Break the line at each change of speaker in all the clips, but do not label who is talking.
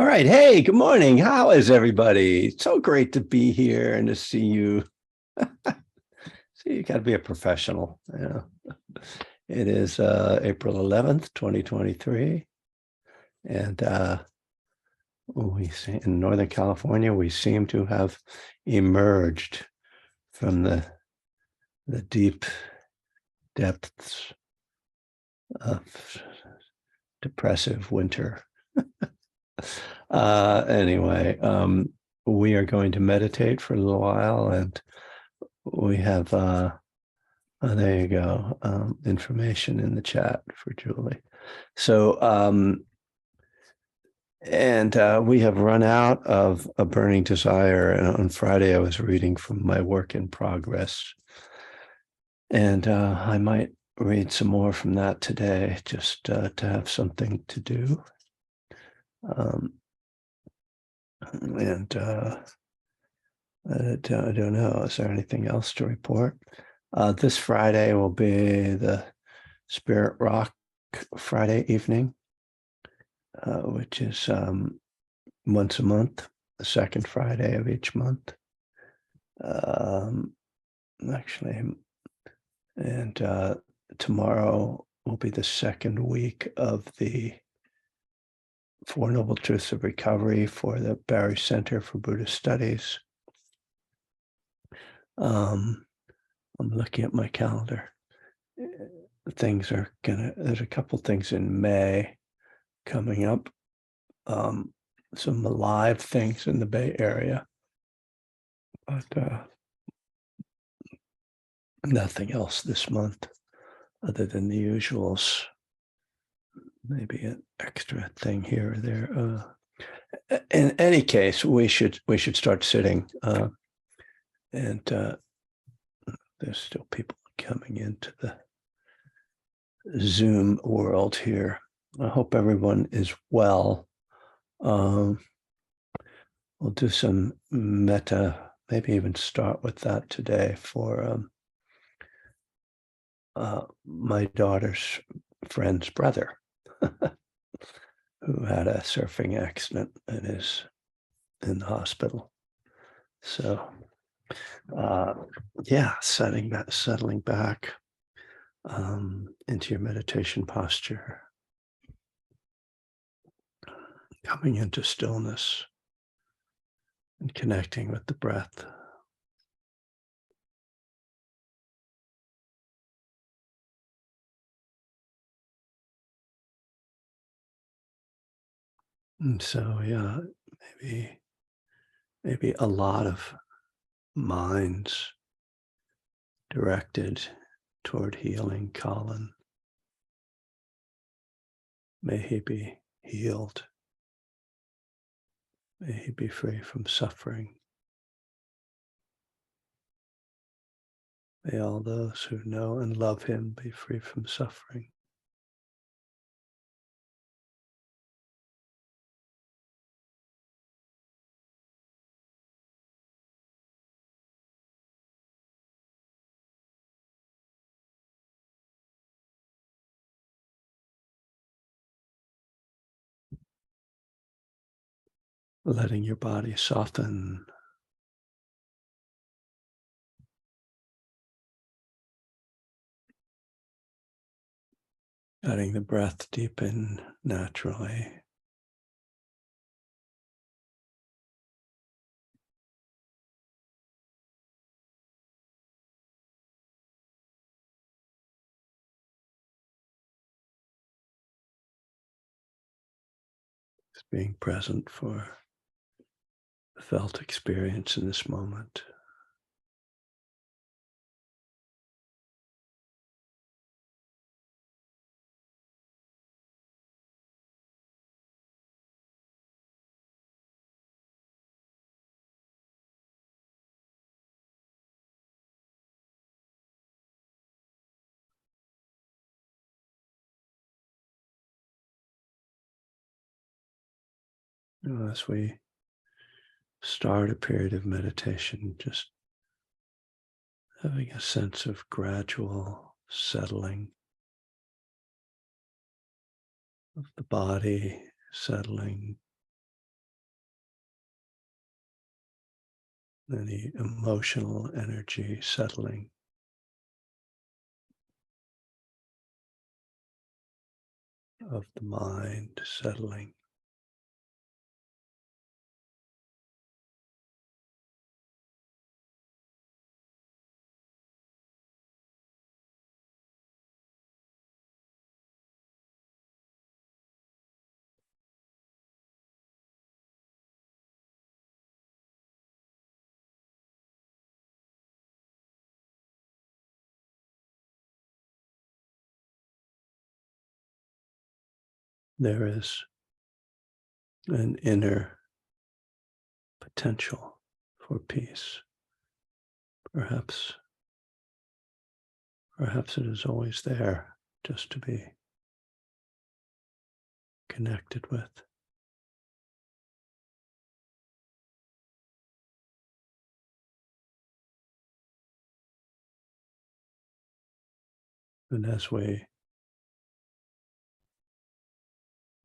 All right. Hey, good morning. How is everybody? It's so great to be here and to see you. See, you got to be a professional. It is April 11th, 2023. And we see in Northern California, we seem to have emerged from the deep depths of depressive winter. Anyway, we are going to meditate for a little while, and we have there you go, information in the chat for Julie. So and we have run out of a burning desire, and on Friday I was reading from my work in progress, and I might read some more from that today, just to have something to do. And I don't know. Is there anything else to report? This Friday will be the Spirit Rock Friday evening, which is once a month, the second Friday of each month. Actually, and tomorrow will be the second week of the Four Noble Truths of Recovery for the Barry Center for Buddhist Studies. I'm looking at my calendar. There's a couple things in May coming up. Some live things in the Bay Area, but nothing else this month other than the usuals. Maybe an extra thing here or there. In any case, we should start sitting. And there's still people coming into the Zoom world here. I hope everyone is well. We'll do some metta, maybe even start with that today for my daughter's friend's brother who had a surfing accident and is in the hospital. So yeah, settling back into your meditation posture, coming into stillness and connecting with the breath. And so, yeah, maybe a lot of minds directed toward healing Colin. May he be healed. May he be free from suffering. May all those who know and love him be free from suffering. Letting your body soften. Letting the breath deepen naturally. Just being present for the felt experience in this moment. As we start a period of meditation, just having a sense of gradual settling of the body, settling any emotional energy settling. Of the mind settling. There is an inner potential for peace. Perhaps it is always there, just to be connected with. And as we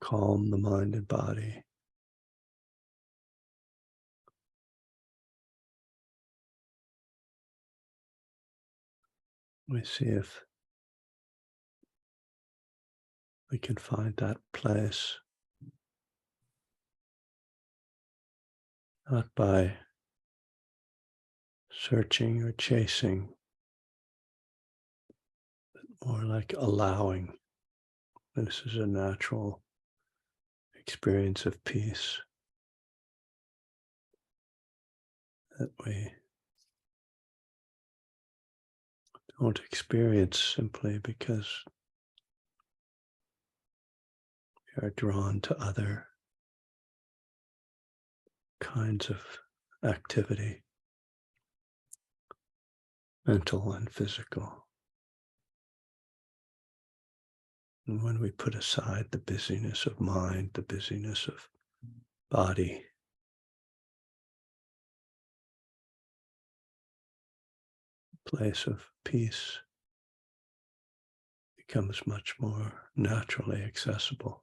calm the mind and body, we see if we can find that place, not by searching or chasing, but more like allowing. This is a natural experience of peace that we don't experience simply because we are drawn to other kinds of activity, mental and physical. And when we put aside the busyness of mind, the busyness of body, place of peace becomes much more naturally accessible.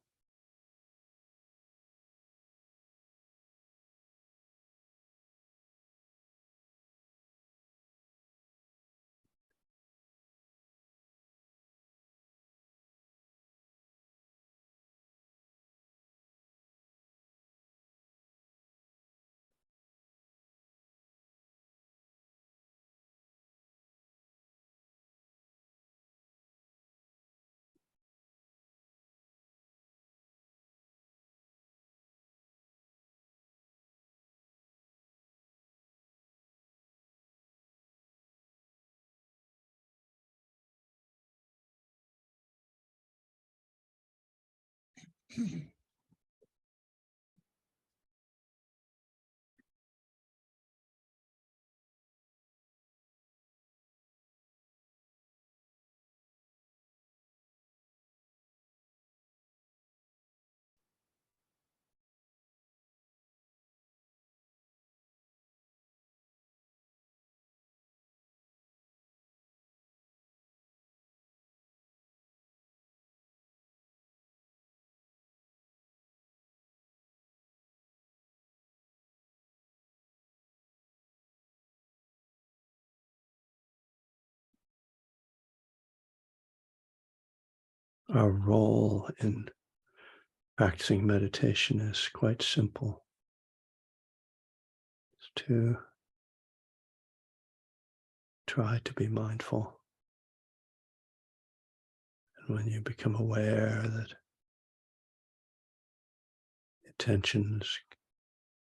Our role in practicing meditation is quite simple. It's to try to be mindful. And when you become aware that attention's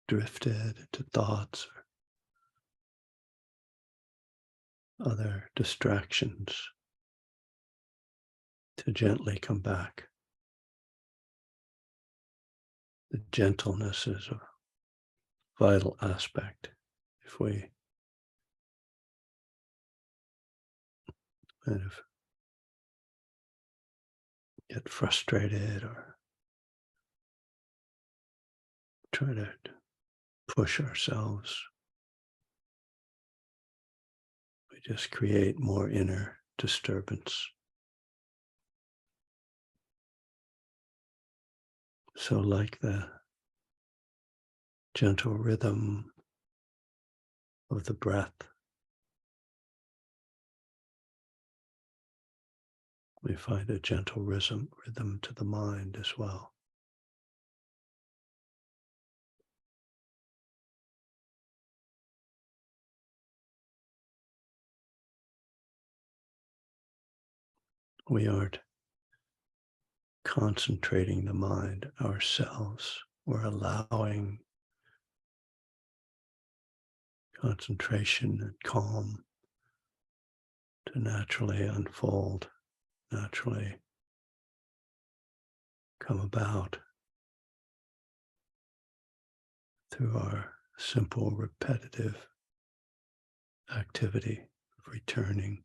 drifted into thoughts or other distractions, to gently come back. The gentleness is a vital aspect. If we kind of get frustrated or try to push ourselves, we just create more inner disturbance. So like the gentle rhythm of the breath. We find a gentle rhythm to the mind as well. We aren't concentrating the mind ourselves. We're allowing concentration and calm to naturally unfold, naturally come about through our simple, repetitive activity of returning.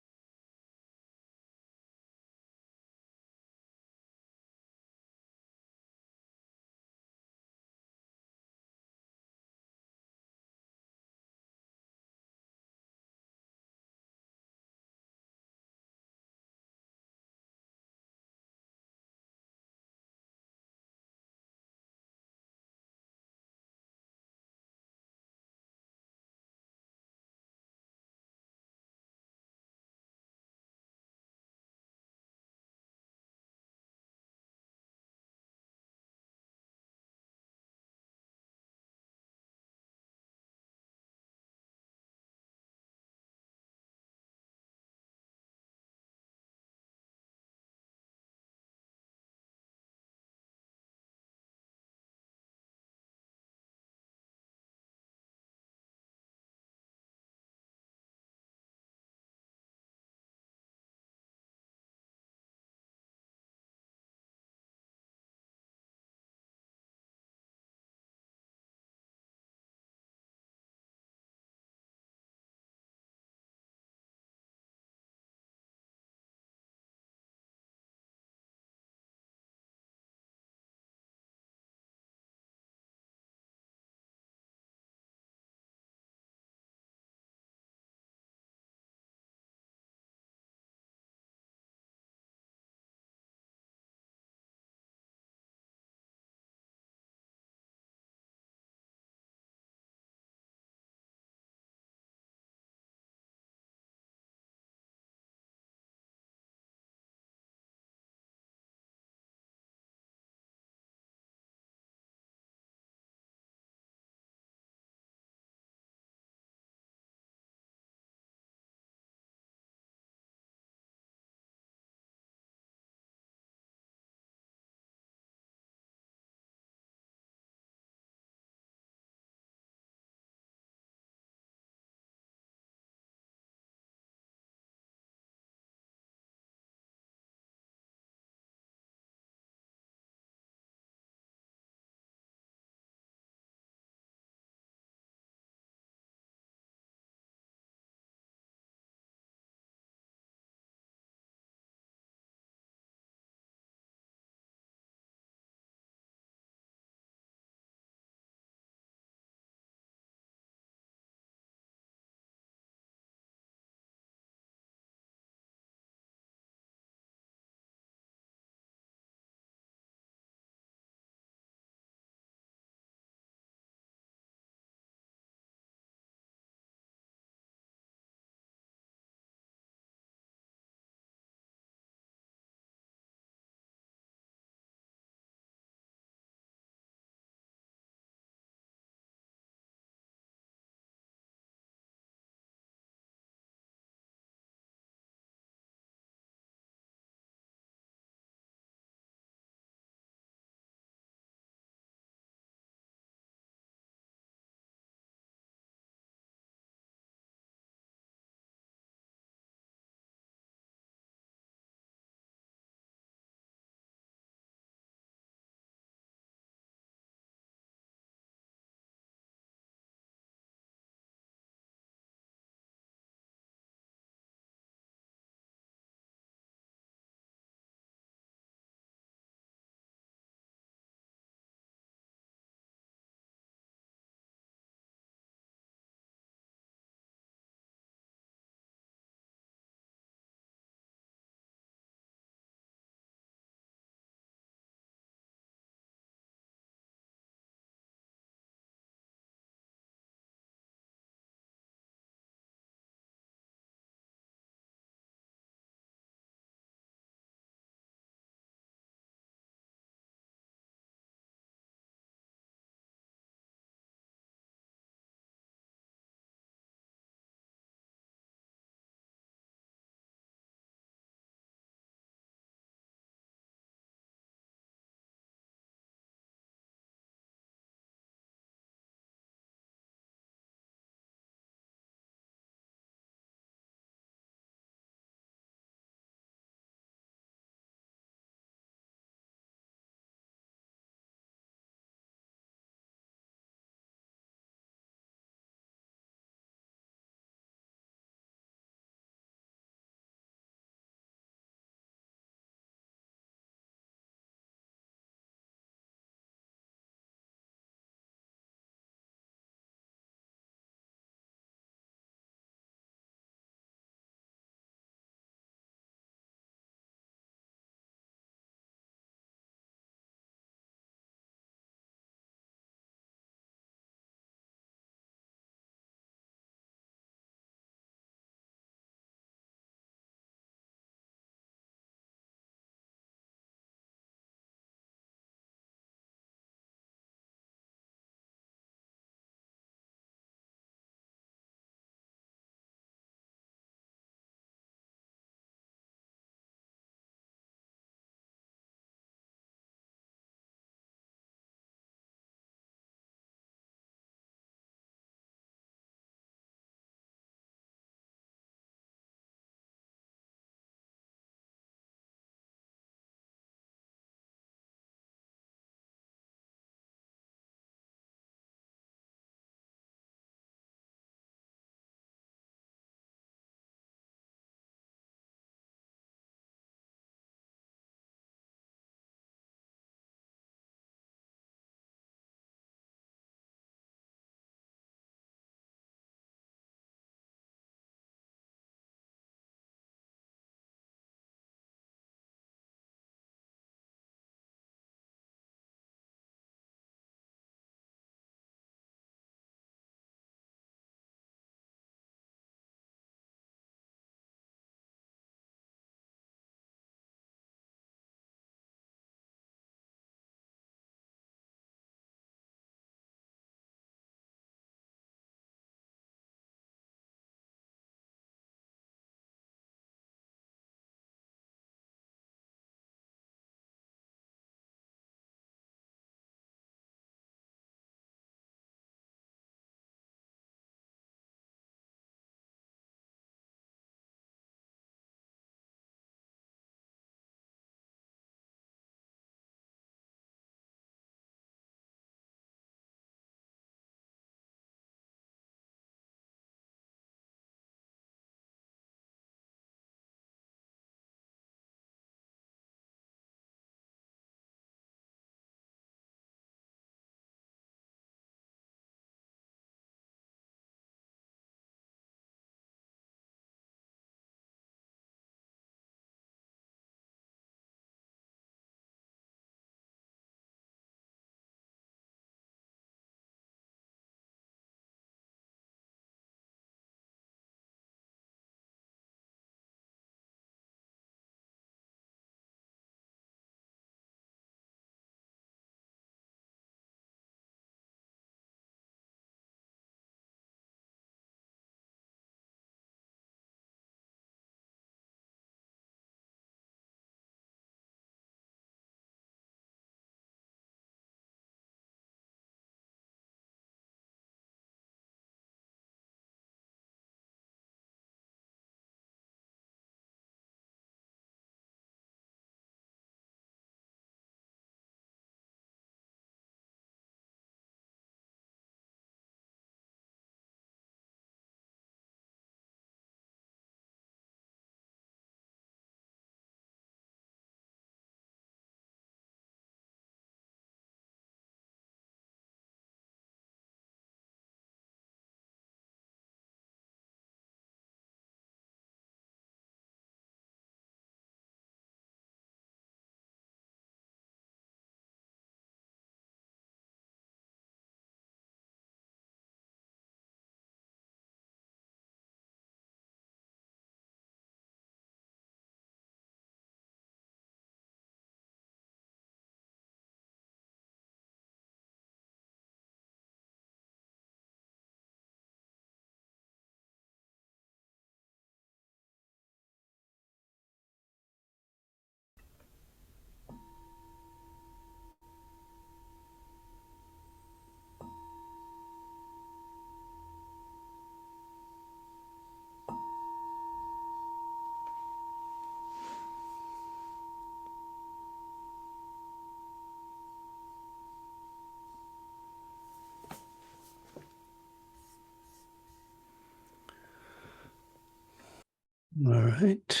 All right.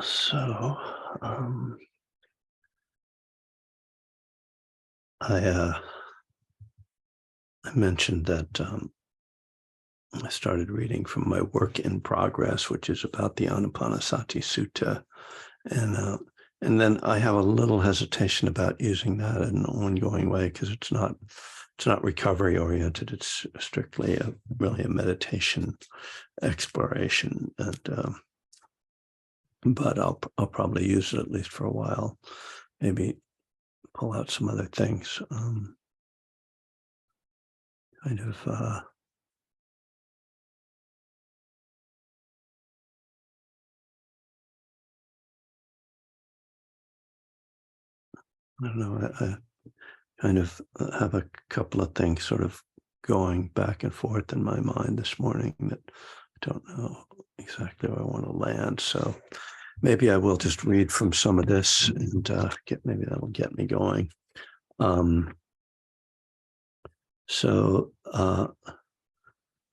So, um, I mentioned that I started reading from my work in progress, which is about the Anapanasati Sutta, and uh, and then I have a little hesitation about using that in an ongoing way because it's not recovery oriented. It's strictly really a meditation exploration, and but I'll probably use it at least for a while. Maybe pull out some other things. Kind of. I don't know. I kind of have a couple of things sort of going back and forth in my mind this morning that I don't know exactly where I want to land. So maybe I will just read from some of this and maybe that'll get me going. So the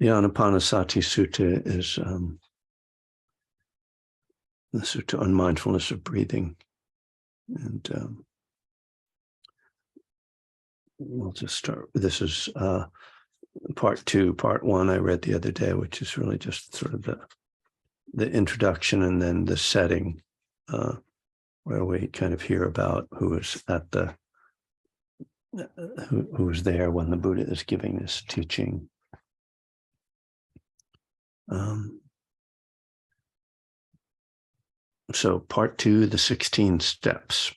Anapanasati Sutta is the Sutta on mindfulness of breathing. And we'll just start. This is part 2. Part 1 I read the other day, which is really just sort of the introduction and then the setting, where we kind of hear about who is at the who was there when the Buddha is giving this teaching. So part 2, the 16 steps.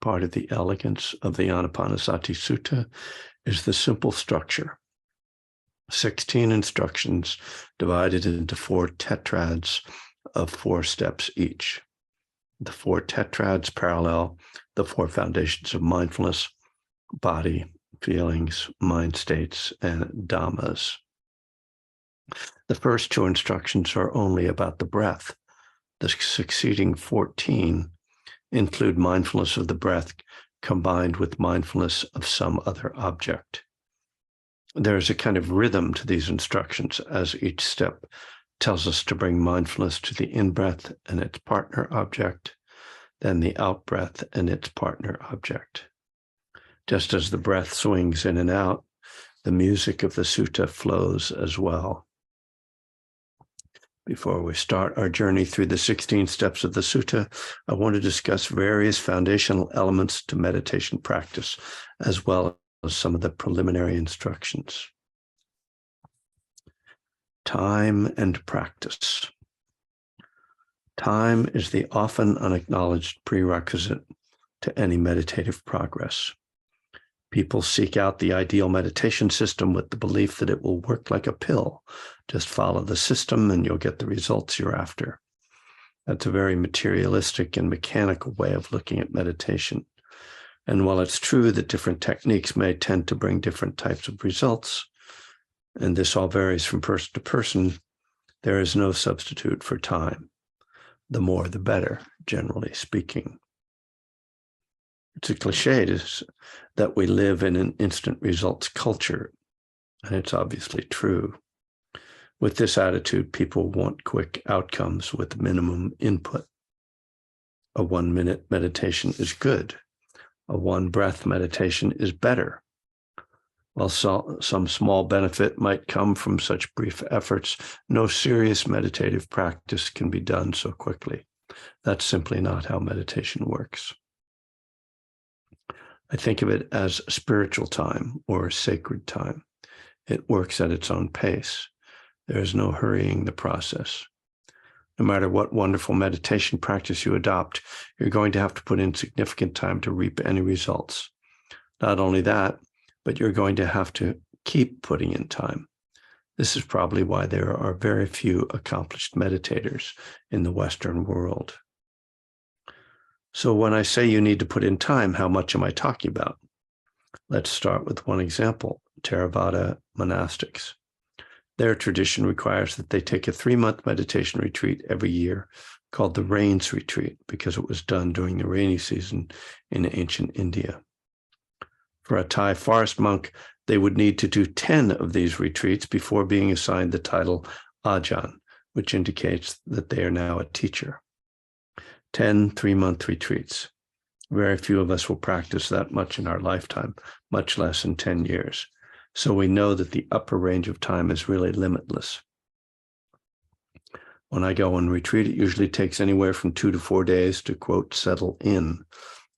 Part of the elegance of the Anapanasati Sutta is the simple structure. 16 instructions divided into 4 tetrads of 4 steps each. The 4 tetrads parallel the 4 foundations of mindfulness: body, feelings, mind states, and dhammas. The first 2 instructions are only about the breath. The succeeding 14 include mindfulness of the breath combined with mindfulness of some other object. There is a kind of rhythm to these instructions, as each step tells us to bring mindfulness to the in-breath and its partner object, then the out-breath and its partner object. Just as the breath swings in and out, the music of the sutta flows as well. Before we start our journey through the 16 steps of the sutta, I want to discuss various foundational elements to meditation practice, as well as some of the preliminary instructions. Time and practice. Time is the often unacknowledged prerequisite to any meditative progress. People seek out the ideal meditation system with the belief that it will work like a pill. Just follow the system and you'll get the results you're after. That's a very materialistic and mechanical way of looking at meditation. And while it's true that different techniques may tend to bring different types of results, and this all varies from person to person, there is no substitute for time. The more, the better, generally speaking. It's a cliche that we live in an instant results culture, and it's obviously true. With this attitude, people want quick outcomes with minimum input. A 1-minute meditation is good. A 1-breath meditation is better. While some small benefit might come from such brief efforts, no serious meditative practice can be done so quickly. That's simply not how meditation works. I think of it as spiritual time or sacred time. It works at its own pace. There is no hurrying the process. No matter what wonderful meditation practice you adopt, you're going to have to put in significant time to reap any results. Not only that, but you're going to have to keep putting in time. This is probably why there are very few accomplished meditators in the Western world. So when I say you need to put in time, how much am I talking about? Let's start with one example: Theravada monastics. Their tradition requires that they take a 3-month meditation retreat every year called the Rains Retreat because it was done during the rainy season in ancient India. For a Thai forest monk, they would need to do 10 of these retreats before being assigned the title Ajahn, which indicates that they are now a teacher. 10 3-month retreats. Very few of us will practice that much in our lifetime, much less in 10 years. So we know that the upper range of time is really limitless. When I go on retreat, it usually takes anywhere from 2 to 4 days to, quote, settle in.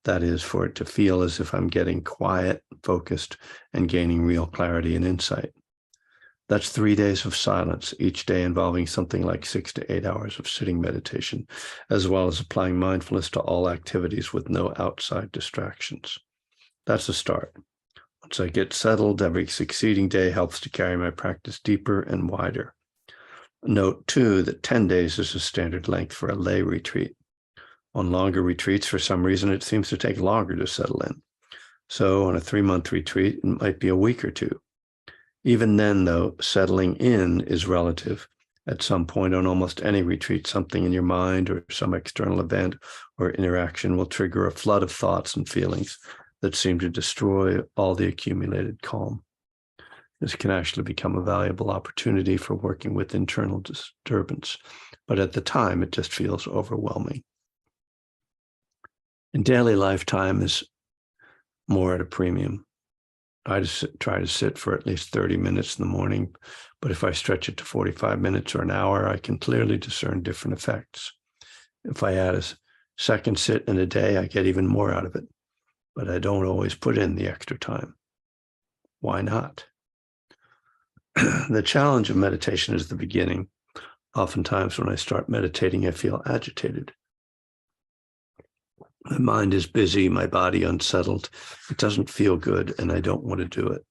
That is, for it to feel as if I'm getting quiet, focused, and gaining real clarity and insight. That's 3 days of silence, each day involving something like 6 to 8 hours of sitting meditation, as well as applying mindfulness to all activities with no outside distractions. That's a start. Once I get settled, every succeeding day helps to carry my practice deeper and wider. Note, too, that 10 days is a standard length for a lay retreat. On longer retreats, for some reason, it seems to take longer to settle in. So on a 3-month retreat, it might be a week or two. Even then, though, settling in is relative. At some point on almost any retreat, something in your mind or some external event or interaction will trigger a flood of thoughts and feelings that seem to destroy all the accumulated calm. This can actually become a valuable opportunity for working with internal disturbance, but at the time, it just feels overwhelming. In daily life, time is more at a premium. I just try to sit for at least 30 minutes in the morning, but if I stretch it to 45 minutes or an hour, I can clearly discern different effects. If I add a second sit in a day, I get even more out of it, but I don't always put in the extra time. Why not? The challenge of meditation is the beginning. Oftentimes when I start meditating, I feel agitated. My mind is busy, my body unsettled. It doesn't feel good, and I don't want to do it.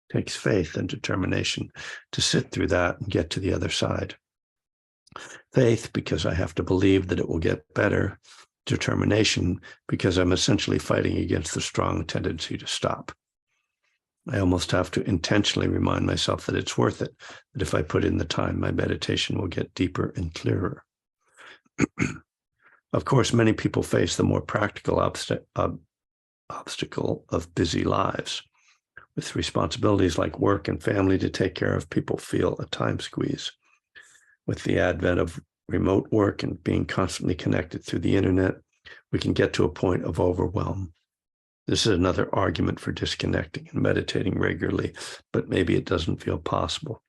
It takes faith and determination to sit through that and get to the other side. Faith, because I have to believe that it will get better. Determination, because I'm essentially fighting against the strong tendency to stop. I almost have to intentionally remind myself that it's worth it, that if I put in the time, my meditation will get deeper and clearer. Of course, many people face the more practical obstacle of busy lives. With responsibilities like work and family to take care of, people feel a time squeeze. With the advent of remote work and being constantly connected through the internet, we can get to a point of overwhelm. This is another argument for disconnecting and meditating regularly, but maybe it doesn't feel possible.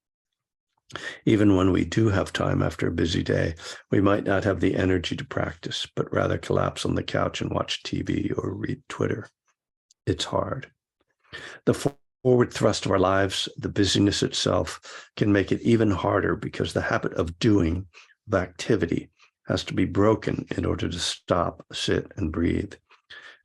Even when we do have time after a busy day, we might not have the energy to practice, but rather collapse on the couch and watch TV or read Twitter. It's hard. The forward thrust of our lives, the busyness itself, can make it even harder because the habit of doing, of activity, has to be broken in order to stop, sit, and breathe.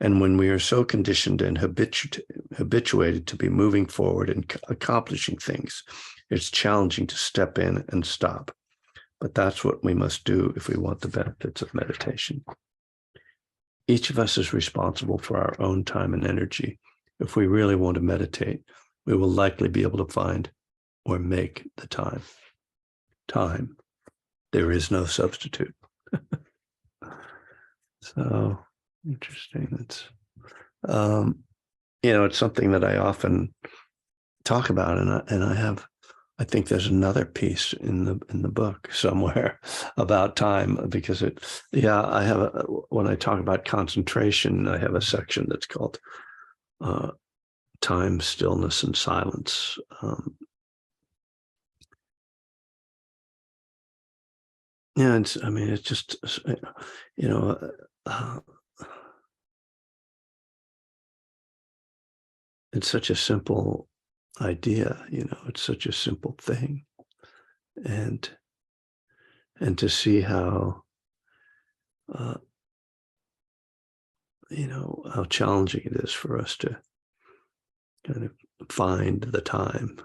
And when we are so conditioned and habituated to be moving forward and accomplishing things, it's challenging to step in and stop. But that's what we must do if we want the benefits of meditation. Each of us is responsible for our own time and energy. If we really want to meditate, we will likely be able to find or make the time. Time. There is no substitute. So interesting. It's, it's something that I often talk about, I think there's another piece in the book somewhere about time, because when I talk about concentration, I have a section that's called time, stillness, and silence. It's just, it's such a simple idea, it's such a simple thing. And to see how, how challenging it is for us to kind of find the time,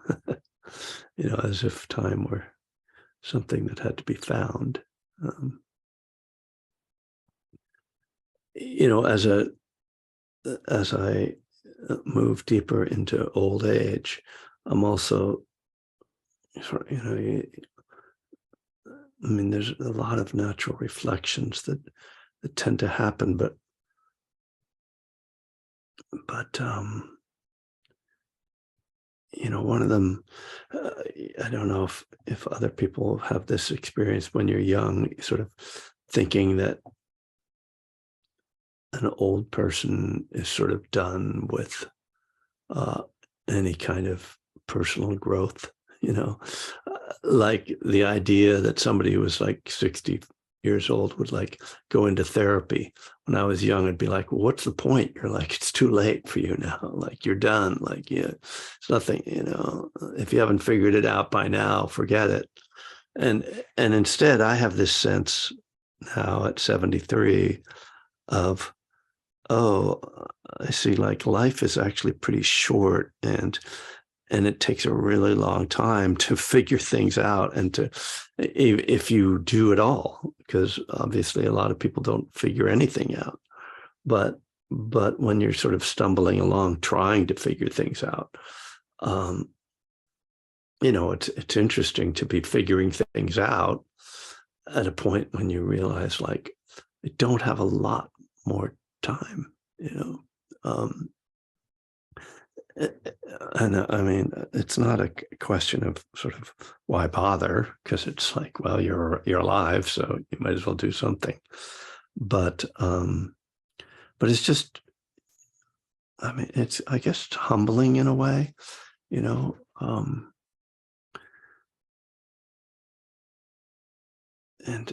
as if time were something that had to be found. As I move deeper into old age, I'm also I mean, there's a lot of natural reflections that tend to happen, but one of them, uh, I don't know if other people have this experience when you're young, sort of thinking that an old person is sort of done with uh, any kind of personal growth, like the idea that somebody who was like 60 years old would like go into therapy. When I was young, I'd be like, well, what's the point? You're like, it's too late for you now. Like, you're done. Like, yeah, it's nothing, if you haven't figured it out by now, forget it. And instead, I have this sense now at 73 of, oh, I see, like, life is actually pretty short, and it takes a really long time to figure things out, and if you do at all, because obviously a lot of people don't figure anything out. But when you're sort of stumbling along trying to figure things out, um, it's interesting to be figuring things out at a point when you realize, like, I don't have a lot more time, you know. Um, and I mean, it's not a question of sort of why bother, because it's like, well, you're alive, so you might as well do something. But but it's just, I mean, it's, I guess, humbling in a way, you know. And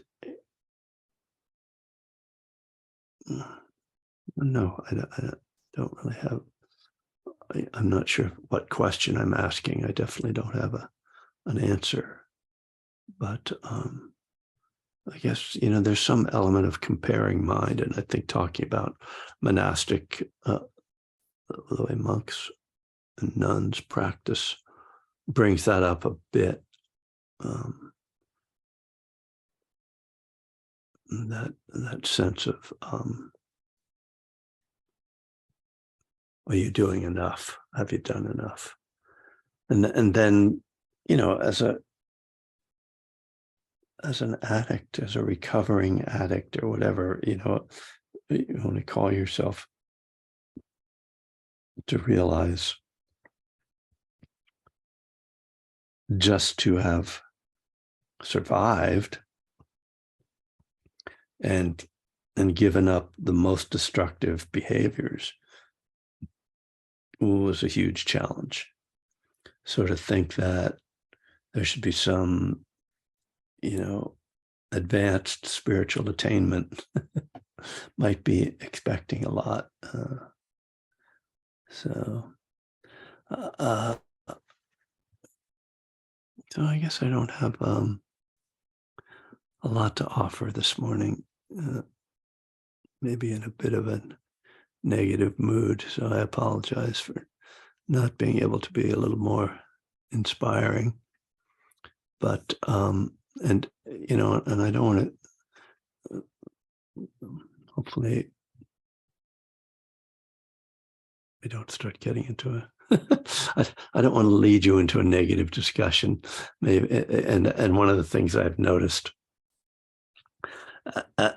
no, I don't really have. I'm not sure what question I'm asking. I definitely don't have an answer. But I guess, there's some element of comparing mind, and I think talking about monastic, the way monks and nuns practice, brings that up a bit. Um, that sense of, are you doing enough? Have you done enough? And then, as an addict, as a recovering addict or whatever, you want to call yourself, to realize just to have survived and given up the most destructive behaviors was a huge challenge. So to think that there should be some, advanced spiritual attainment might be expecting a lot. So, uh, so I guess I don't have a lot to offer this morning. Maybe in a bit of a negative mood, so I apologize for not being able to be a little more inspiring. But and and I don't want to. Hopefully, I don't start getting into a. I don't want to lead you into a negative discussion. Maybe, and one of the things I've noticed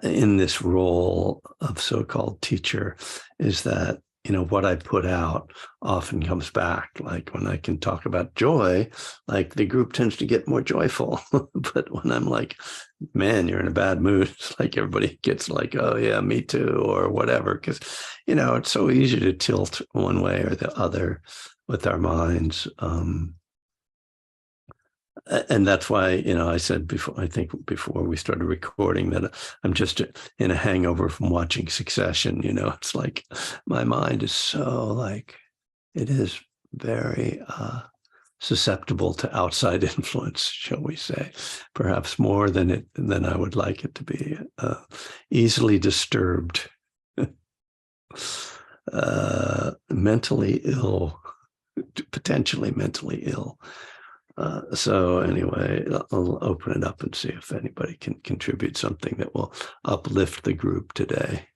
in this role of so-called teacher is that, what I put out often comes back. Like when I can talk about joy, like the group tends to get more joyful. But when I'm like, man, you're in a bad mood, it's like everybody gets like, oh yeah, me too, or whatever. Because, it's so easy to tilt one way or the other with our minds. And that's why, I said before, I think before we started recording, that I'm just in a hangover from watching Succession. It's like my mind is so, like, it is very susceptible to outside influence, shall we say, perhaps more than I would like it to be. Easily disturbed, mentally ill, potentially mentally ill. So anyway, I'll open it up and see if anybody can contribute something that will uplift the group today.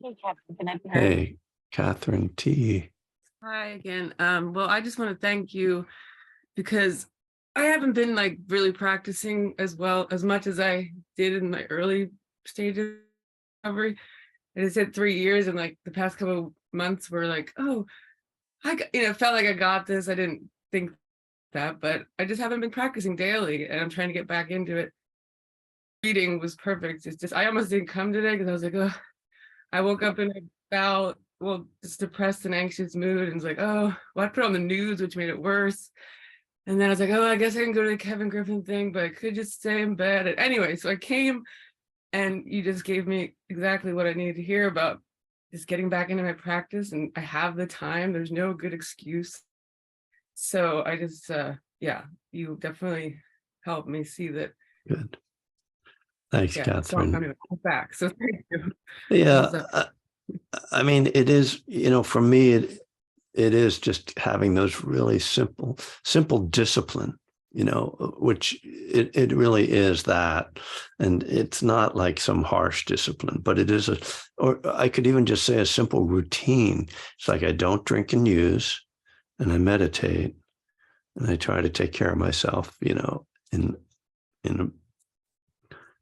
Hey, Catherine, can I be heard?
Hey, Catherine T.
Hi again. Well, I just want to thank you because I haven't been like really practicing as much as I did in my early stages of recovery. And it said 3 years, and like the past couple of months were like, oh, felt like I got this. I didn't think that, but I just haven't been practicing daily, and I'm trying to get back into it. Reading was perfect. It's just I almost didn't come today because I was like, oh, I woke up in just depressed and anxious mood, and was like, oh, well, I put on the news, which made it worse. And then I was like, oh, I guess I can go to the Kevin Griffin thing, but I could just stay in bed. And anyway, so I came, and you just gave me exactly what I needed to hear about just getting back into my practice. And I have the time. There's no good excuse. So I just, you definitely helped me see that.
Good. Thanks, Catherine.
So I'm back. So thank you.
Yeah. I mean, it is, for me, it is just having those really simple discipline, which it really is that. And it's not like some harsh discipline, but it is or I could even just say a simple routine. It's like I don't drink and use, and I meditate, and I try to take care of myself, in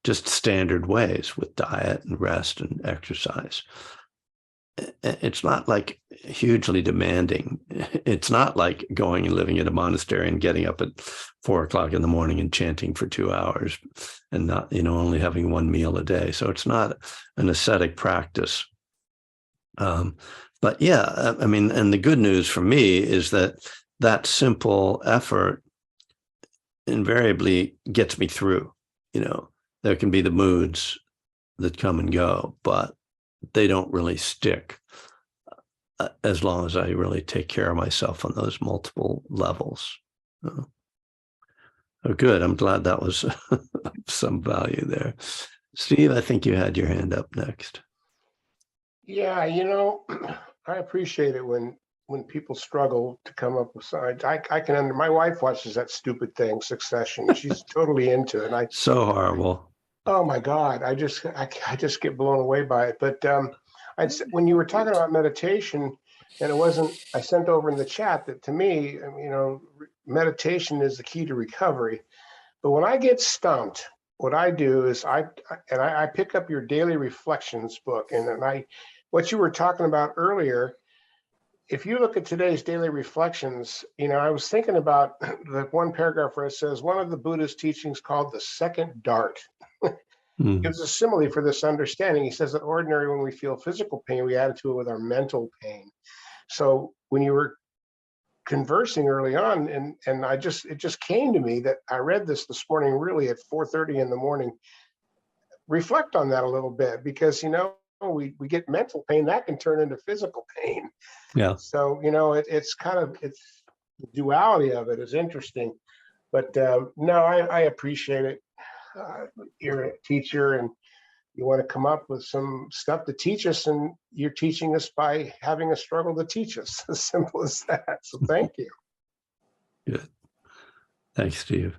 just standard ways with diet and rest and exercise. It's not like hugely demanding. It's not like going and living in a monastery and getting up at 4:00 in the morning and chanting for 2 hours and not, only having one meal a day. So it's not an ascetic practice. But yeah, I mean, and the good news for me is that simple effort invariably gets me through. There can be the moods that come and go, but they don't really stick as long as I really take care of myself on those multiple levels. Oh, good. I'm glad that was some value there. Steve, I think you had your hand up next.
Yeah, I appreciate it when people struggle to come up with something. I can my wife watches that stupid thing, Succession. She's totally into it. And
so horrible.
Oh my God, I just get blown away by it. But when you were talking about meditation, and I sent over in the chat that to me, meditation is the key to recovery. But when I get stumped, what I do is I pick up your daily reflections book, and what you were talking about earlier. If you look at today's daily reflections, I was thinking about the one paragraph where it says one of the Buddha's teachings called the second dart. Gives a simile for this understanding. He says that ordinarily when we feel physical pain, we add to it with our mental pain. So when you were conversing early on, and it just came to me that I read this morning, really at 4:30 in the morning. Reflect on that a little bit, because we get mental pain that can turn into physical pain.
Yeah.
So it's the duality of it is interesting, but no, I appreciate it. You're a teacher and you want to come up with some stuff to teach us, and you're teaching us by having a struggle to teach us. As simple as that. So thank you.
Good. Thanks, Steve.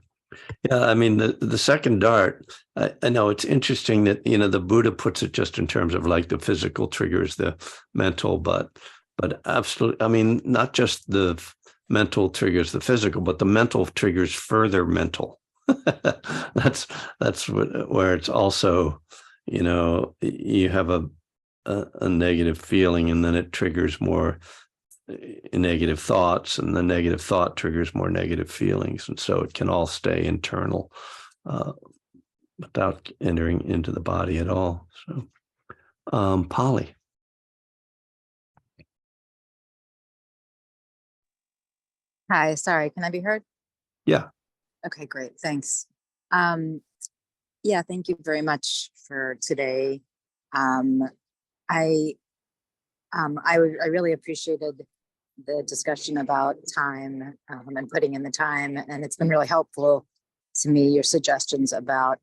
Yeah, I mean, the second dart, I know it's interesting that, the Buddha puts it just in terms of like the physical triggers, the mental, but absolutely, I mean, not just the mental triggers the physical, but the mental triggers further mental. That's where it's also, you have a negative feeling, and then it triggers more negative thoughts, and the negative thought triggers more negative feelings, and so it can all stay internal without entering into the body at all. So, Polly.
Hi, sorry, can I be heard?
Yeah.
Okay, great, thanks. Yeah, thank you very much for today. I really appreciated the discussion about time and putting in the time, and it's been really helpful to me, your suggestions about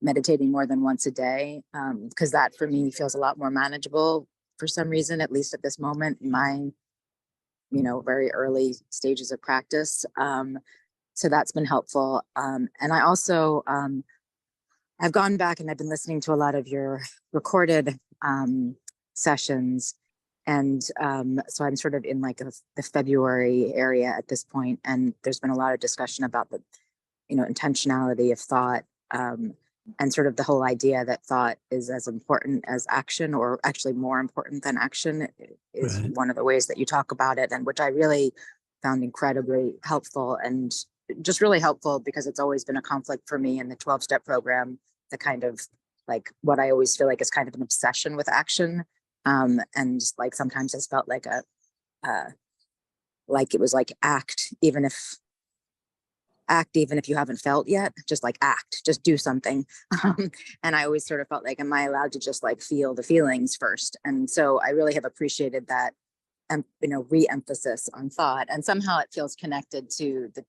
meditating more than once a day, because that for me feels a lot more manageable for some reason, at least at this moment in my very early stages of practice. So that's been helpful. And I also I've gone back and I've been listening to a lot of your recorded sessions. And so I'm sort of in like the February area at this point, and there's been a lot of discussion about the, intentionality of thought, and sort of the whole idea that thought is as important as action, or actually more important than action, is
Right.
one of the ways that you talk about it, and which I really found incredibly helpful, and just really helpful because it's always been a conflict for me in the 12-step program, the kind of like what I always feel like is kind of an obsession with action. And like sometimes it's felt like like it was like act even if you haven't felt yet, just like act, just do something. And I always sort of felt like, am I allowed to just like feel the feelings first? And so I really have appreciated that, re-emphasis on thought, and somehow it feels connected to the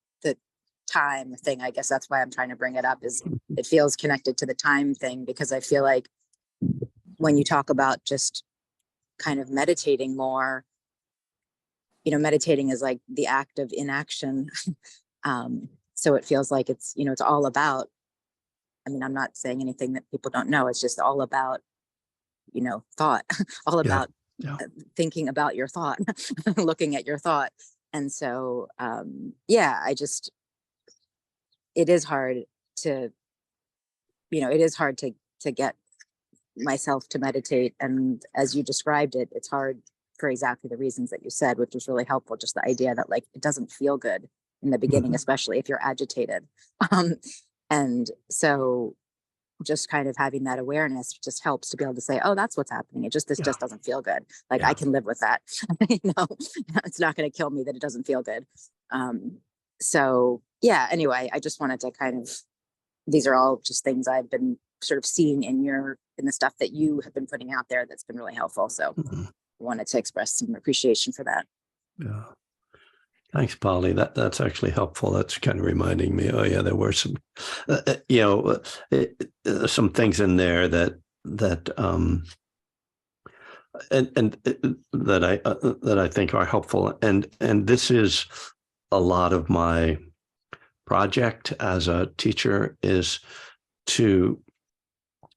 time thing. I guess that's why I'm trying to bring it up, is it feels connected to the time thing, because I feel like when you talk about just kind of meditating more, meditating is like the act of inaction. So it feels like it's, it's all about, I'm not saying anything that people don't know. It's just all about, thought, all about
Yeah.
thinking about your thought, looking at your thought. And so, it is hard to, to get myself to meditate. And as you described it, it's hard for exactly the reasons that you said, which was really helpful. Just the idea that like, it doesn't feel good in the beginning,
Mhm.
especially if you're agitated. And so just kind of having that awareness just helps to be able to say, oh, that's what's happening. This
Yeah.
just doesn't feel good. Like
Yeah.
I can live with that. It's not going to kill me that it doesn't feel good. So yeah, anyway, I just wanted to kind of, these are all just things I've been sort of seeing in the stuff that you have been putting out there that's been really helpful. So
Mhm.
I wanted to express some appreciation for that.
Yeah. Thanks, Polly. That's actually helpful. That's kind of reminding me. Oh, yeah, there were some, some things in there that that I think are helpful. And this is a lot of my project as a teacher, is to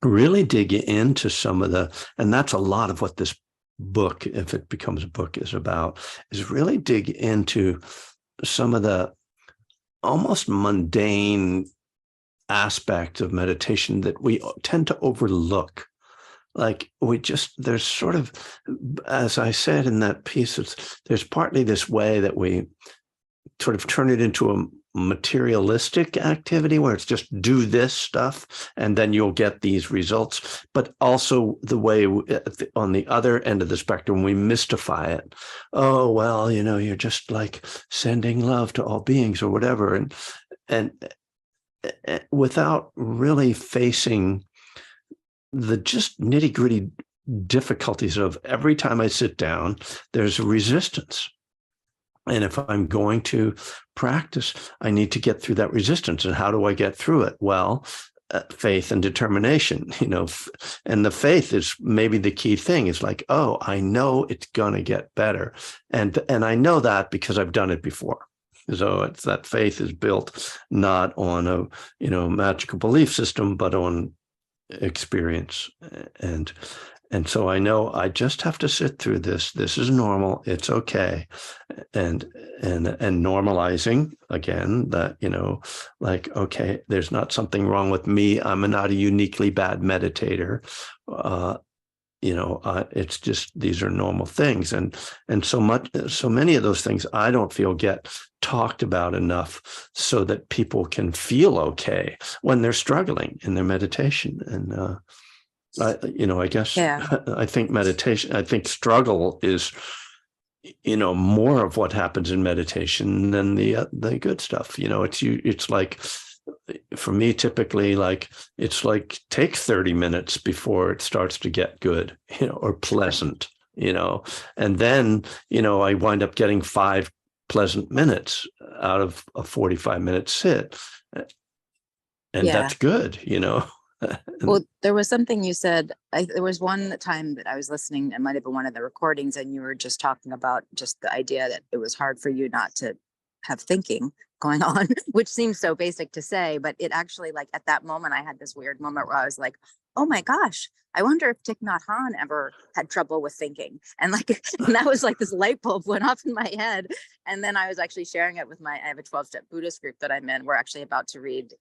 really dig into some of and that's a lot of what this book, if it becomes a book, is about, is really dig into some of the almost mundane aspects of meditation that we tend to overlook. Like there's sort of, as I said in that piece, there's partly this way that we sort of turn it into a materialistic activity where it's just do this stuff and then you'll get these results. But also the way on the other end of the spectrum, we mystify it. Oh, well, you're just like sending love to all beings or whatever. And without really facing the just nitty gritty difficulties of every time I sit down, there's resistance. And if I'm going to practice, I need to get through that resistance. And how do I get through it? Well, faith and determination, and the faith is maybe the key thing. It's like, oh, I know it's going to get better. And I know that because I've done it before. So it's that faith is built not on a, magical belief system, but on experience. And so I know I just have to sit through this. This is normal. It's okay. And normalizing again that, like, okay, there's not something wrong with me. I'm not a uniquely bad meditator. It's just, these are normal things. And so many of those things I don't feel get talked about enough so that people can feel okay when they're struggling in their meditation. And, I guess,
Yeah.
I think struggle is, more of what happens in meditation than the good stuff. It's like, for me, typically, like, it's like take 30 minutes before it starts to get good, or pleasant, and then, I wind up getting 5 pleasant minutes out of a 45-minute sit. And
Yeah.
that's good,
Well, there was something you said. There was one time that I was listening, it might have been one of the recordings, and you were just talking about just the idea that it was hard for you not to have thinking going on, which seems so basic to say, but it actually, like at that moment, I had this weird moment where I was like, oh my gosh, I wonder if Thich Nhat Hanh ever had trouble with thinking. And like, and that was like this light bulb went off in my head. And then I was actually sharing it with I have a 12-step Buddhist group that I'm in. We're actually about to read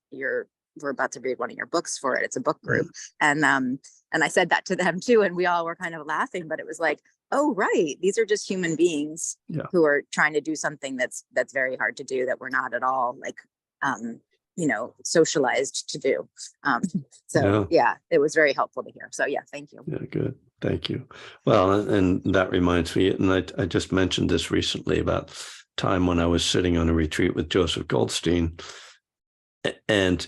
we're about to read one of your books for it. It's a book group. And I said that to them too. And we all were kind of laughing, but it was like, oh, right. These are just human beings who are trying to do something that's very hard to do, that we're not at all like, socialized to do. So it was very helpful to hear. So yeah, thank you.
Yeah, good. Thank you. Well, and that reminds me, and I just mentioned this recently about time when I was sitting on a retreat with Joseph Goldstein, and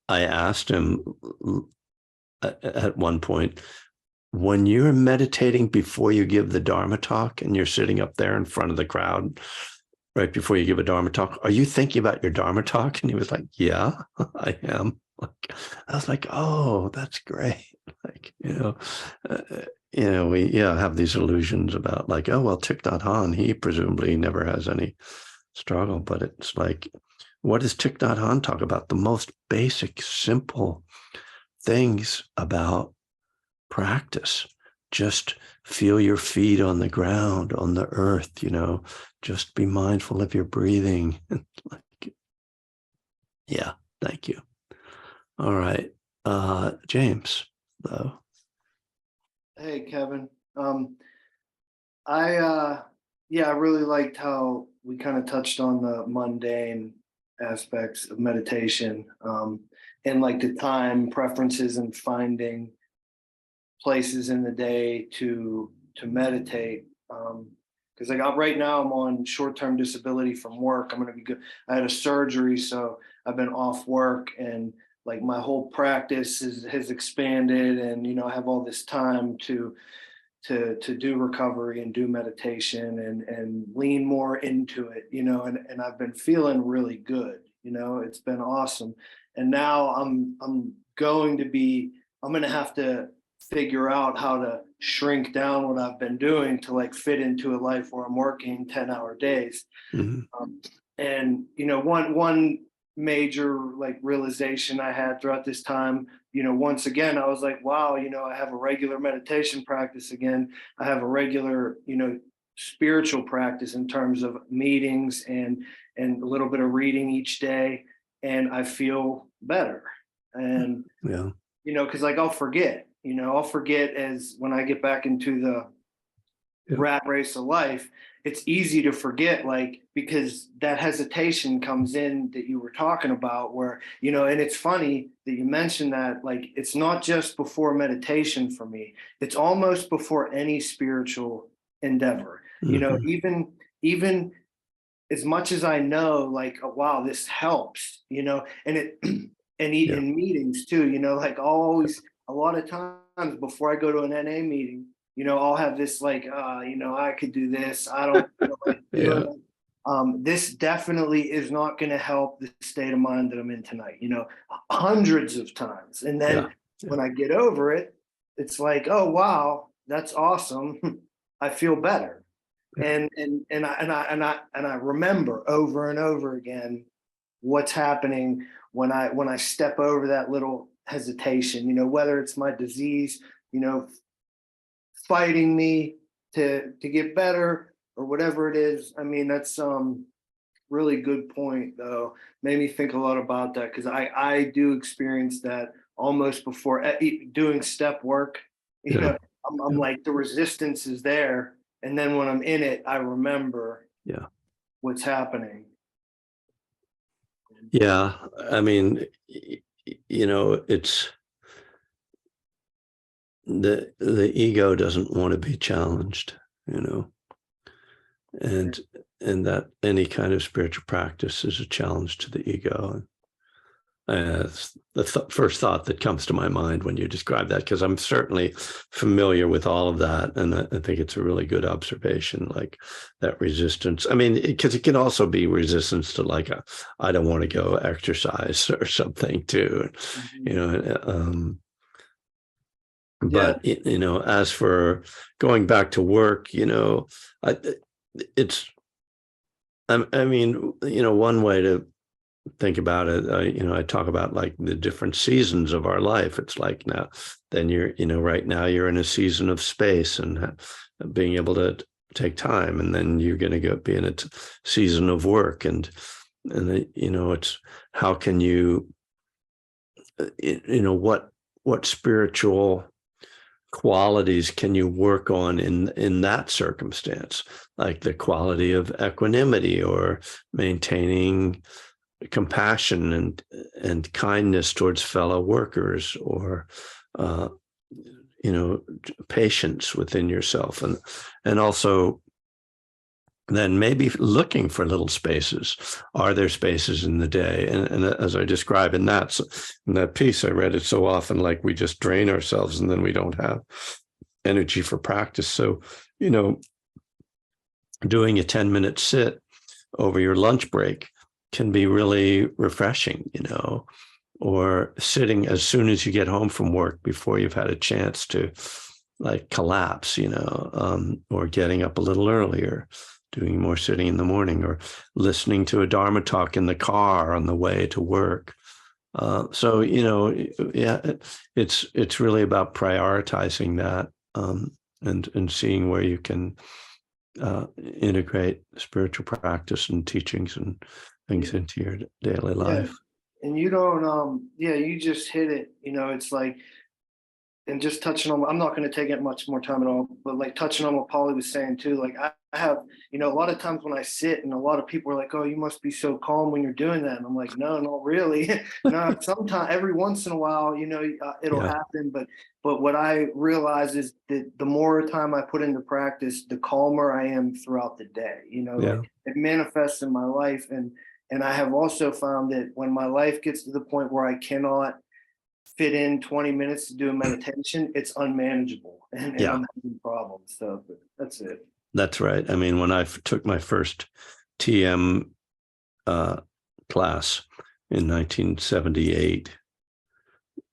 I asked him at one point, when you're meditating before you give the Dharma talk and you're sitting up there in front of the crowd, right before you give a Dharma talk, are you thinking about your Dharma talk? And he was like, yeah, I am. Like, I was like, oh, that's great. Like, we have these illusions about like, oh, well, Thich Nhat Hanh, he presumably never has any struggle, but it's like, what does Thich Nhat Hanh talk about? The most basic, simple things about practice. Just feel your feet on the ground, on the earth, just be mindful of your breathing. Like, yeah, thank you. All right. James, though.
Hey, Kevin. I really liked how we kind of touched on the mundane aspects of meditation, and like the time preferences and finding places in the day to meditate. Because like right now I'm on short-term disability from work. I'm going to be good. I had a surgery, so I've been off work, and like my whole practice has expanded, and I have all this time to do recovery and do meditation and lean more into it, and I've been feeling really good. It's been awesome. And now I'm going to have to figure out how to shrink down what I've been doing to like fit into a life where I'm working 10-hour days.
Mm-hmm.
And one major like realization I had throughout this time, once again, I was like, wow, I have a regular meditation practice again. I have a regular, spiritual practice in terms of meetings and a little bit of reading each day. And I feel better. And, because like I'll forget as when I get back into the rat race of life, it's easy to forget, like, because that hesitation comes in that you were talking about where, and it's funny that you mentioned that, like, it's not just before meditation for me, it's almost before any spiritual endeavor, even as much as I know, like, oh, wow, this helps, and it, and in meetings too, like always, a lot of times before I go to an NA meeting, I'll have this like, I could do this. I don't feel like doing it. This definitely is not going to help the state of mind that I'm in tonight, hundreds of times. And then when I get over it, it's like, oh, wow, that's awesome. I feel better. And I remember over and over again what's happening when I step over that little hesitation, whether it's my disease, fighting me to get better or whatever it is. I mean, that's really good point though. Made me think a lot about that, because I do experience that almost before doing step work. I'm like, the resistance is there, and then when I'm in it, I remember what's happening.
Yeah, I mean, it's the ego doesn't want to be challenged, and that any kind of spiritual practice is a challenge to the ego. It's the first thought that comes to my mind when you describe that, because I'm certainly familiar with all of that, and I think it's a really good observation, like that resistance. I mean, because it can also be resistance to like I don't want to go exercise or something too, But as for going back to work, I mean, one way to think about it, I talk about like the different seasons of our life. It's like now, then right now you're in a season of space and being able to take time, and then you're going to be in a season of work, and it's how can you, what spiritual qualities can you work on in that circumstance, like the quality of equanimity or maintaining compassion and kindness towards fellow workers, or patience within yourself, and also then maybe looking for little spaces. Are there spaces in the day? And as I describe in that piece I read, it so often like we just drain ourselves and then we don't have energy for practice. So, doing a 10-minute sit over your lunch break can be really refreshing, or sitting as soon as you get home from work before you've had a chance to like collapse, or getting up a little earlier, doing more sitting in the morning, or listening to a Dharma talk in the car on the way to work. So, it's really about prioritizing that, and seeing where you can integrate spiritual practice and teachings and things into your daily life.
And you don't, you just hit it, it's like, and just touching on, I'm not going to take it much more time at all, but like touching on what Polly was saying too, like I have, a lot of times when I sit and a lot of people are like, oh, you must be so calm when you're doing that. And I'm like, no, not really. No, sometimes every once in a while, it'll happen. But what I realize is that the more time I put into practice, the calmer I am throughout the day, like it manifests in my life. And I have also found that when my life gets to the point where I cannot fit in 20 minutes to do a meditation, it's unmanageable, and I'm having problems. So that's it.
That's right. I mean, when I took my first TM class in 1978,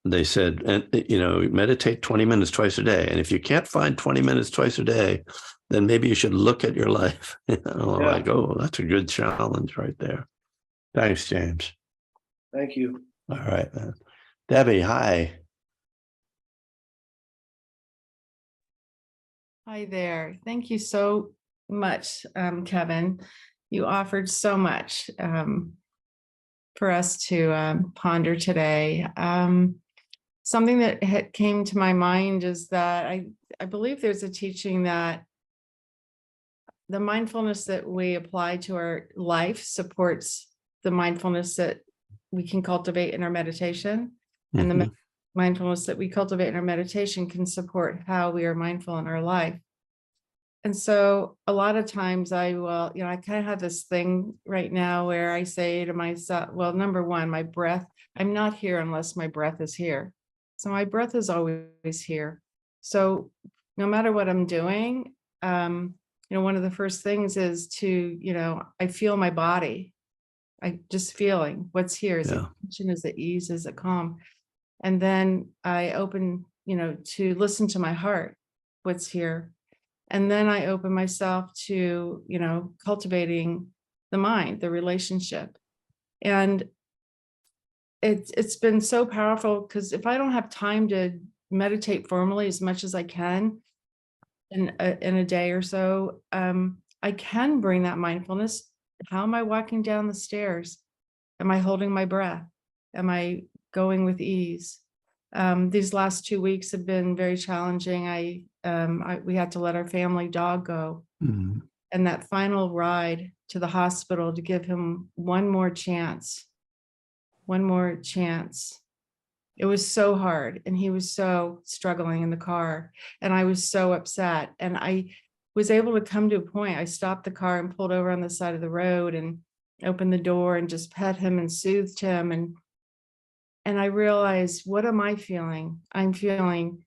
they said, meditate 20 minutes twice a day. And if you can't find 20 minutes twice a day, then maybe you should look at your life. Like, oh, that's a good challenge right there. Thanks, James.
Thank you.
All right, man. Debbie, hi.
Hi there. Thank you so much, Kevin. You offered so much for us to ponder today. Something that came to my mind is that I believe there's a teaching that the mindfulness that we apply to our life supports the mindfulness that we can cultivate in our meditation. And the mindfulness that we cultivate in our meditation can support how we are mindful in our life. And so a lot of times I kind of have this thing right now where I say to myself, well, number one, my breath, I'm not here unless my breath is here. So my breath is always here. So no matter what I'm doing, one of the first things is to, I feel my body. I just feeling what's here. Is it tension? Is it ease? Is it calm? And then I open, to listen to my heart, what's here. And then I open myself to, cultivating the mind, the relationship. And it's been so powerful, because if I don't have time to meditate formally as much as I can in a day or so, I can bring that mindfulness. How am I walking down the stairs? Am I holding my breath? Am I going with ease? These last 2 weeks have been very challenging. We had to let our family dog go. Mm-hmm. And that final ride to the hospital to give him one more chance. It was so hard, and he was so struggling in the car, and I was so upset. And I was able to come to a point. I stopped the car and pulled over on the side of the road and opened the door and just pet him and soothed him. And I realized, what am I feeling? I'm feeling,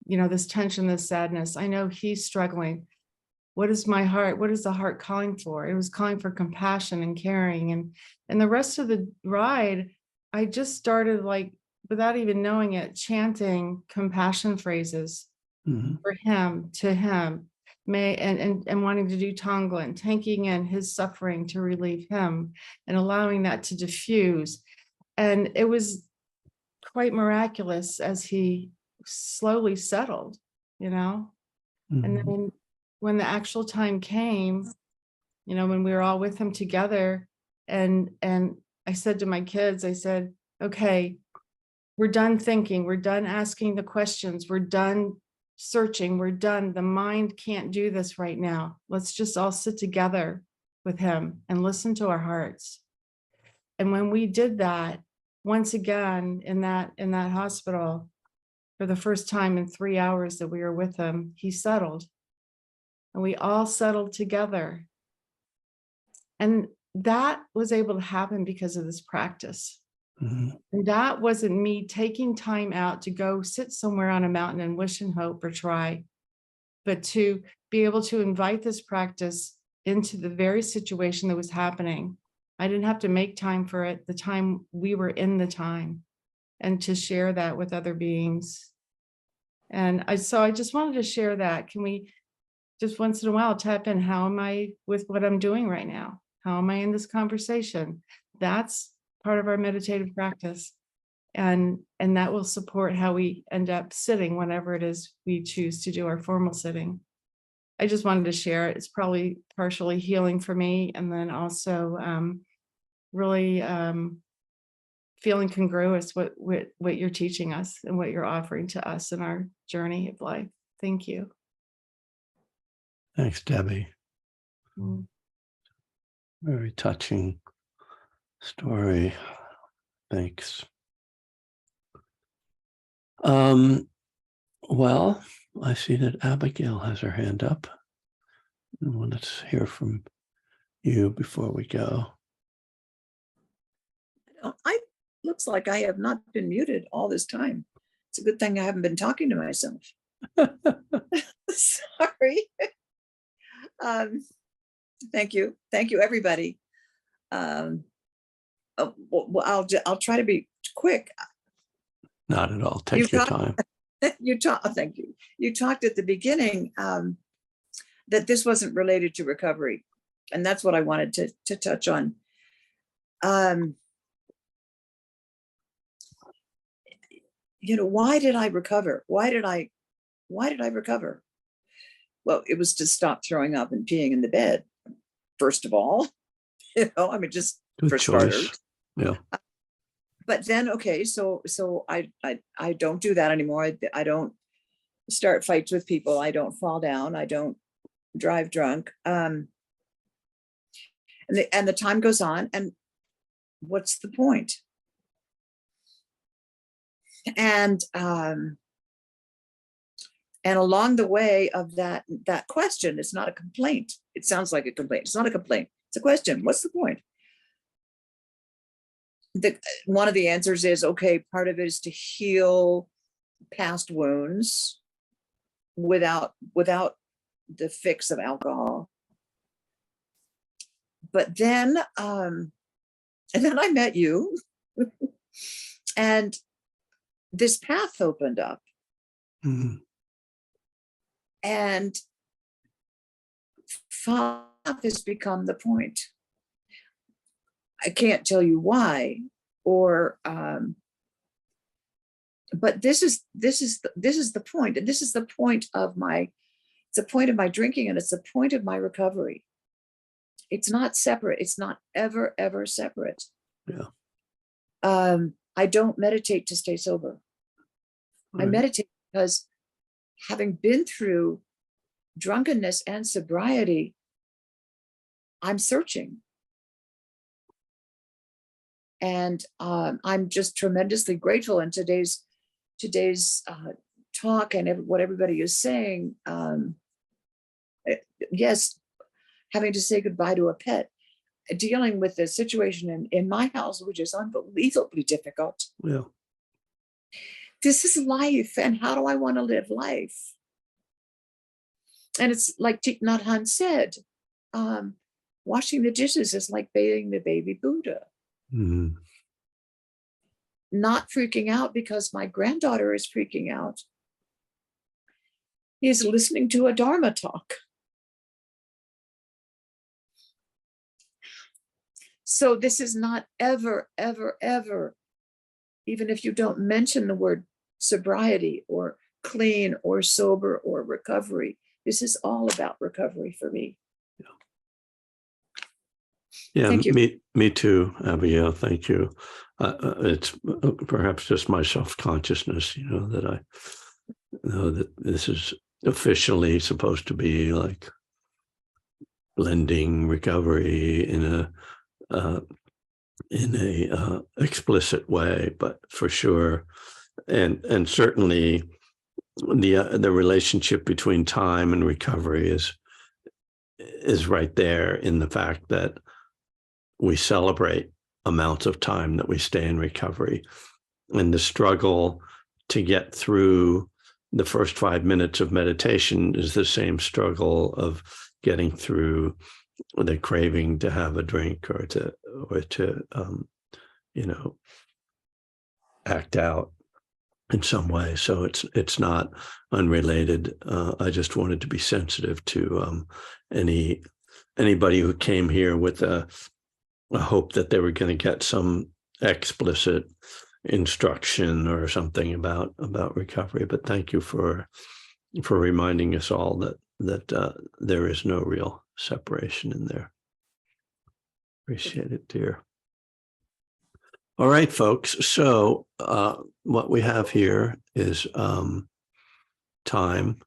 this tension, this sadness. I know he's struggling. What is my heart? What is the heart calling for? It was calling for compassion and caring. And the rest of the ride, I just started, like, without even knowing it, chanting compassion phrases for him, to him, and wanting to do Tonglen, taking in his suffering to relieve him and allowing that to diffuse. And it was quite miraculous as he slowly settled, you know. And
Mhm.
then when the actual time came, you know, when we were all with him together, and I said to my kids, I said, okay, we're done thinking, we're done asking the questions, we're done searching, we're done. The mind can't do this right now. Let's just all sit together with him and listen to our hearts. And when we did that, once again, in that hospital, for the first time in 3 hours that we were with him, he settled. And we all settled together. And that was able to happen because of this practice.
Mhm.
And that wasn't me taking time out to go sit somewhere on a mountain and wish and hope or try, but to be able to invite this practice into the very situation that was happening. I didn't have to make time for it. The time we were in the time, and to share that with other beings. And I just wanted to share that. Can we just once in a while tap in? How am I with what I'm doing right now? How am I in this conversation? That's part of our meditative practice. And that will support how we end up sitting whenever it is we choose to do our formal sitting. I just wanted to share it. It's probably partially healing for me, and then also really feeling congruous with what you're teaching us and what you're offering to us in our journey of life. Thank you.
Thanks, Debbie.
Mm.
Very touching story. Thanks. Well, I see that Abigail has her hand up. Well, let's hear from you before we go.
I looks like I have not been muted all this time. It's a good thing I haven't been talking to myself. Sorry. Thank you, everybody. Well, I'll try to be quick.
Not at all. Take your time.
Thank you. You talked at the beginning that this wasn't related to recovery, and that's what I wanted to touch on. You know, why did I recover? Why did I recover? Well, it was to stop throwing up and peeing in the bed, first of all. You know, I mean, just
Good
for
choice.
starters.
Yeah.
But then, okay, so I don't do that anymore. I don't start fights with people. I don't fall down. I don't drive drunk. And the time goes on, and what's the point? And along the way of that question, it's not a complaint. It sounds like a complaint. It's not a complaint. It's a question. What's the point? One of the answers is, okay, part of it is to heal past wounds without the fix of alcohol. But then, and then I met you, and this path opened up.
Mm-hmm.
And path has become the point. I can't tell you why, or but this is the point, and this is the point of it's a point of my drinking, and it's a point of my recovery. It's not separate. It's not ever separate.
Yeah.
I don't meditate to stay sober. Right. I meditate because, having been through drunkenness and sobriety, I'm searching. And I'm just tremendously grateful. And today's talk and what everybody is saying, yes, having to say goodbye to a pet, dealing with the situation in my house, which is unbelievably difficult.
Yeah.
This is life, and how do I want to live life? And it's like Thich Nhat Hanh said, washing the dishes is like bathing the baby Buddha.
Mm-hmm.
Not freaking out because my granddaughter is freaking out. He's listening to a Dharma talk. So this is not ever, ever, ever, even if you don't mention the word sobriety or clean or sober or recovery, this is all about recovery for me.
Yeah,
Thank you.
me too, Abigail. Thank you. It's perhaps just my self-consciousness, that I know that this is officially supposed to be like blending recovery in a explicit way, but for sure, and certainly the relationship between time and recovery is right there in the fact that we celebrate amounts of time that we stay in recovery, and the struggle to get through the first 5 minutes of meditation is the same struggle of getting through the craving to have a drink or to act out in some way. So it's not unrelated. I just wanted to be sensitive to anybody who came here with a hope that they were going to get some explicit instruction or something about recovery. But thank you for reminding us all that there is no real separation in there. Appreciate it, dear. All right, folks. So what we have here is time,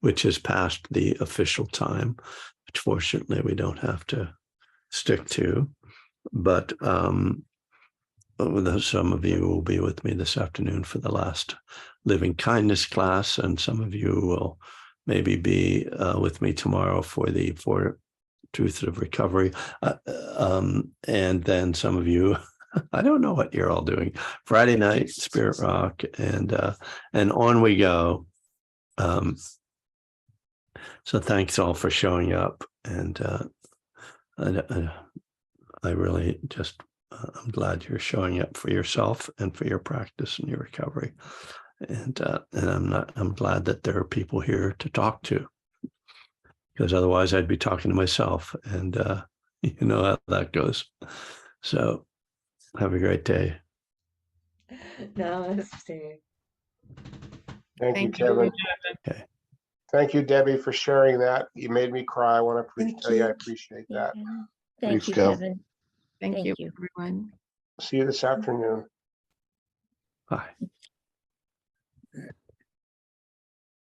which is past the official time, which fortunately we don't have to stick to. But some of you will be with me this afternoon for the last Living Kindness class, and some of you will maybe be with me tomorrow for the 4 Truths of Recovery. And then some of you, I don't know what you're all doing. Friday night, Spirit Rock, and on we go. So thanks all for showing up, and I really just I'm glad you're showing up for yourself and for your practice and your recovery, and I'm glad that there are people here to talk to, because otherwise I'd be talking to myself, and you know how that goes. So have a great day.
Namaste.
Thank you,
Thank you.
Kevin.
Okay.
Thank you, Debbie, for sharing that. You made me cry. I want to
Thank
tell you I
you.
appreciate that.
Yeah.
Thanks,
Thank you,
Kev.
Kevin.
Thank
Thank
you,
you.
everyone.
See you this afternoon.
Bye.